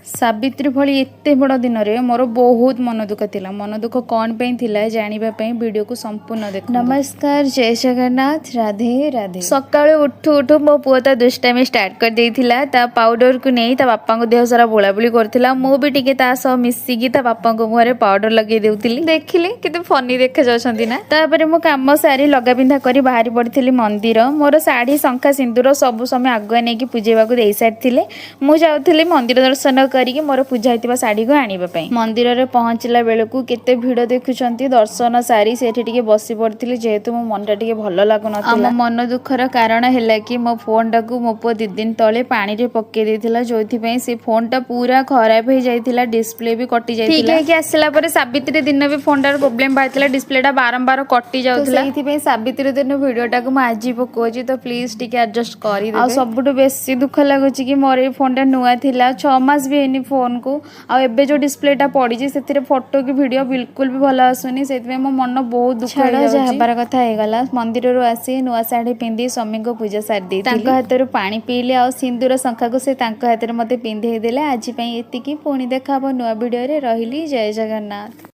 सावित्री भली एते बड़ दिन में मोर बहुत मन दुख थिला। मन दुख कौन पे थिला जानिबा पई वीडियो को संपूर्ण देख। नमस्कार, जय जगन्नाथ, राधे राधे। सकाळे उठू उठू मो पुआ ता दुष्टामी स्टार्ट कर देइथिला। ता पाउडर को नहीं ता बापा को देह सारा बोलाबुली करथिला। मो भी टिके ता सह मिसिकी ता बापा को मुहरे पाउडर लगे देउथिली। देखिले केते फनी देखा जाउछंती ना। तापरे मो काम सारी लगा बिंधा करी बाहरी पड़थिली मंदिर। मोर साड़ी शंखा सिंदूर सब समय आगुआ नहीं कि पूजेबा को देई सारथिले। मु जाउथिली मंदिर दर्शन करिके मोर पूजा होइतिबा साड़ी को आनिबा पई। मंदिर रे पहुंचला बेलकू केते भीड़ देखुछंती। दर्शन सारी सेठी टिके बसी पड़थिली जेहेतु मो मनटा टिके भलो लागु नथिला। हम मन दुखर कारण हैला कि मो फोन टाकू मो पो 2 दिन तळे पानी रे पक्के देथिला जोथि पई से फोन टा पूरा खराब हो जाइतिला। डिस्प्ले भी कटि जाइतिला। ठीक है कि आसिला परे सावित्री दिन भी फोन टार प्रॉब्लम बाइतिला। डिस्प्ले टा बारंबार कटि जाउतिला। सेहि पई सावित्री दिन वीडियो टाकू म आजि पकोछि तो प्लीज टिके एडजस्ट करि देबे। आ सबटु बेसी दुख लागुछि कि मोर ए फोन टा नुआ थिला 6 मास भी एनी फोन को आ एबे जो डिस्प्लेटा पड़ी से फोटो की वीडियो बिल्कुल भी भल आसुनी। से मो मन बहुत दुख हबार कथा है गला। मंदिर रू आसी नुआ साड़ी पिंधि स्वामी को पूजा सारी देइतिली। हाथ पानी पीले आ सिंदूर शंखा को से हाथ में मते पिंधे देले। आज एतिकी पुणी देखा नुआ वीडियो रे। रहिली, जय जगन्नाथ।